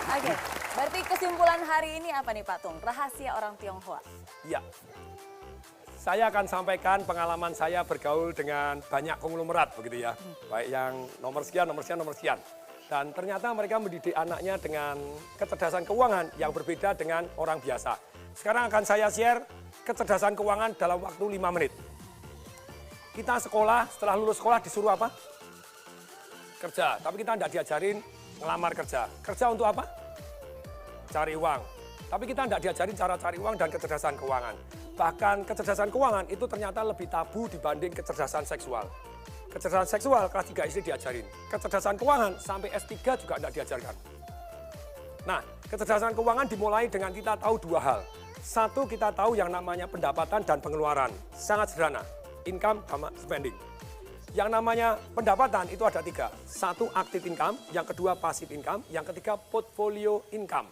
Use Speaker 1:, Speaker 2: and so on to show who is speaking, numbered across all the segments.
Speaker 1: Oke, berarti kesimpulan hari ini apa nih Pak Tung? Rahasia orang Tionghoa.
Speaker 2: Ya, saya akan sampaikan pengalaman saya bergaul dengan banyak konglomerat begitu ya. Baik yang nomor sekian, nomor sekian, nomor sekian. Dan ternyata mereka mendidik anaknya dengan kecerdasan keuangan yang berbeda dengan orang biasa. Sekarang akan saya share kecerdasan keuangan dalam waktu 5 menit. Kita sekolah, setelah lulus sekolah disuruh apa? Kerja, tapi kita tidak diajarin ngelamar kerja. Kerja untuk apa? Cari uang. Tapi kita tidak diajarin cara cari uang dan kecerdasan keuangan. Bahkan kecerdasan keuangan itu ternyata lebih tabu dibanding kecerdasan seksual. Kecerdasan seksual kelas 3 SD diajarin. Kecerdasan keuangan sampai S3 juga tidak diajarkan. Nah, kecerdasan keuangan dimulai dengan kita tahu dua hal. Satu, kita tahu yang namanya pendapatan dan pengeluaran. Sangat sederhana, income sama spending. Yang namanya pendapatan itu ada 3. Satu, active income, yang kedua passive income, yang ketiga portfolio income.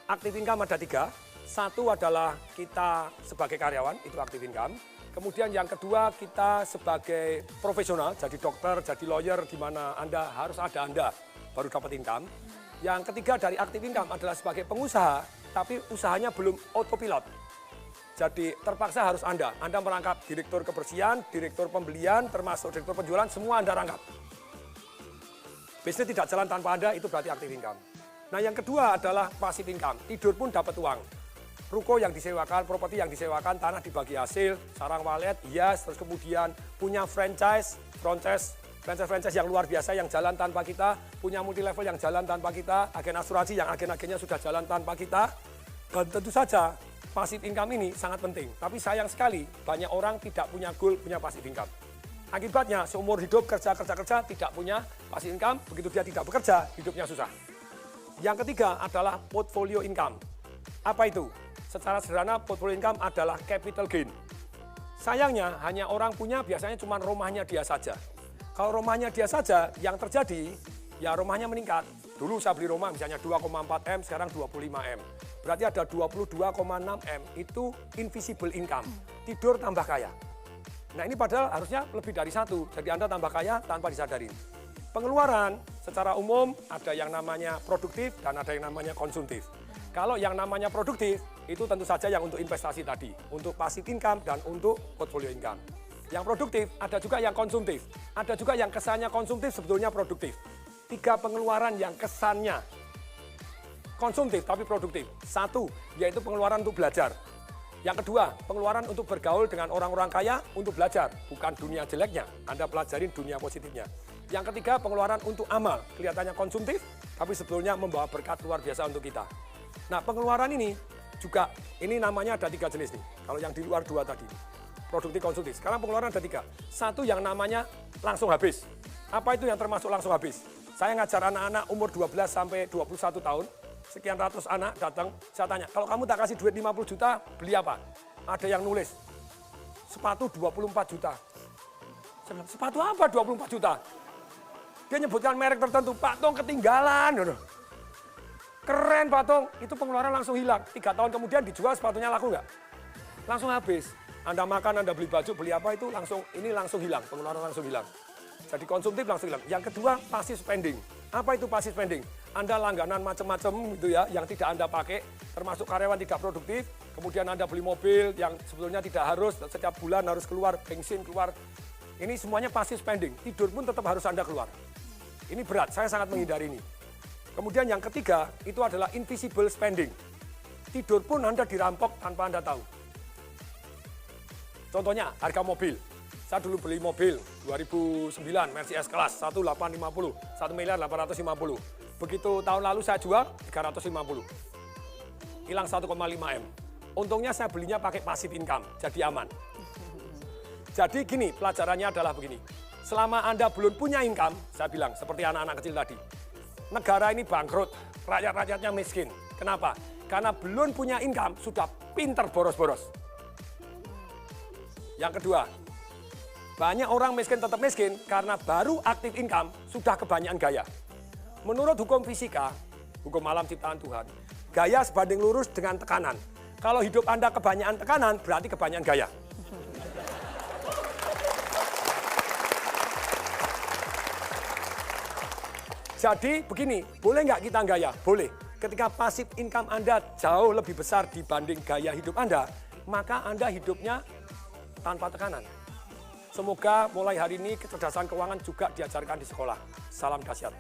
Speaker 2: Active income ada 3. Satu adalah kita sebagai karyawan, itu active income. Kemudian yang kedua kita sebagai profesional, jadi dokter, jadi lawyer, di mana Anda harus ada Anda baru dapat income. Yang ketiga dari active income adalah sebagai pengusaha, tapi usahanya belum autopilot. Jadi terpaksa harus Anda merangkap direktur kebersihan, direktur pembelian, termasuk direktur penjualan, semua Anda rangkap. Bisnis tidak jalan tanpa Anda, itu berarti active income. Nah yang kedua adalah passive income, tidur pun dapat uang. Ruko yang disewakan, properti yang disewakan, tanah dibagi hasil, sarang walet, hias, terus kemudian punya franchise yang luar biasa yang jalan tanpa kita, punya multi level yang jalan tanpa kita, agen asuransi yang agen-agennya sudah jalan tanpa kita. Dan tentu saja passive income ini sangat penting, tapi sayang sekali banyak orang tidak punya goal, punya passive income. Akibatnya seumur hidup kerja tidak punya passive income, begitu dia tidak bekerja, hidupnya susah. Yang ketiga adalah portfolio income. Apa itu? Secara sederhana portfolio income adalah capital gain. Sayangnya hanya orang punya biasanya cuma rumahnya dia saja. Kalau rumahnya dia saja, yang terjadi ya rumahnya meningkat. Dulu saya beli rumah misalnya 2,4 M, sekarang 25 M. Berarti ada 22,6 M itu invisible income. Tidur tambah kaya. Nah ini padahal harusnya lebih dari 1. Jadi Anda tambah kaya tanpa disadari. Pengeluaran secara umum ada yang namanya produktif dan ada yang namanya konsumtif. Kalau yang namanya produktif itu tentu saja yang untuk investasi tadi, untuk passive income dan untuk portfolio income. Yang produktif ada juga yang konsumtif, ada juga yang kesannya konsumtif sebetulnya produktif. 3 pengeluaran yang kesannya konsumtif tapi produktif. 1, yaitu pengeluaran untuk belajar. Yang kedua, pengeluaran untuk bergaul dengan orang-orang kaya untuk belajar, bukan dunia jeleknya, Anda pelajarin dunia positifnya. Yang ketiga, pengeluaran untuk amal, kelihatannya konsumtif, tapi sebetulnya membawa berkat luar biasa untuk kita. Nah, pengeluaran ini juga, ini namanya ada 3 jenis nih, kalau yang di luar 2 tadi, produktif, konsumtif. Sekarang pengeluaran ada 3. 1 yang namanya langsung habis. Apa itu yang termasuk langsung habis? Saya ngajar anak-anak umur 12 sampai 21 tahun, sekian ratus anak datang, saya tanya, kalau kamu tak kasih duit 50 juta, beli apa? Ada yang nulis, sepatu 24 juta. Saya bilang, sepatu apa 24 juta? Dia nyebutkan merek tertentu, Pak Tung ketinggalan. Keren Pak Tung, itu pengeluaran langsung hilang. 3 tahun kemudian dijual sepatunya laku nggak? Langsung habis. Anda makan, Anda beli baju, beli apa itu langsung hilang, pengeluaran langsung hilang. Jadi konsumtif langsung hilang. Yang kedua, passive spending. Apa itu passive spending? Anda langganan macam-macam gitu ya, yang tidak Anda pakai, termasuk karyawan tidak produktif, kemudian Anda beli mobil yang sebetulnya tidak harus, setiap bulan harus keluar, bensin keluar. Ini semuanya passive spending, tidur pun tetap harus Anda keluar. Ini berat, saya sangat menghindari ini. Kemudian yang ketiga, itu adalah invisible spending. Tidur pun Anda dirampok tanpa Anda tahu. Contohnya, harga mobil. Saya dulu beli mobil 2009 Mercy S-Class 1850, 1.850.000. Begitu tahun lalu saya jual 350. Hilang 1,5 M. Untungnya saya belinya pakai passive income, jadi aman. Jadi gini, pelajarannya adalah begini. Selama Anda belum punya income, saya bilang seperti anak-anak kecil tadi. Negara ini bangkrut, rakyat-rakyatnya miskin. Kenapa? Karena belum punya income, sudah pinter boros-boros. Yang kedua, banyak orang miskin tetap miskin karena baru aktif income sudah kebanyakan gaya. Menurut hukum fisika, hukum alam ciptaan Tuhan, gaya sebanding lurus dengan tekanan. Kalau hidup Anda kebanyakan tekanan, berarti kebanyakan gaya. Jadi begini, boleh nggak kita gaya? Boleh. Ketika pasif income Anda jauh lebih besar dibanding gaya hidup Anda, maka Anda hidupnya tanpa tekanan. Semoga mulai hari ini kecerdasan keuangan juga diajarkan di sekolah. Salam dahsyat.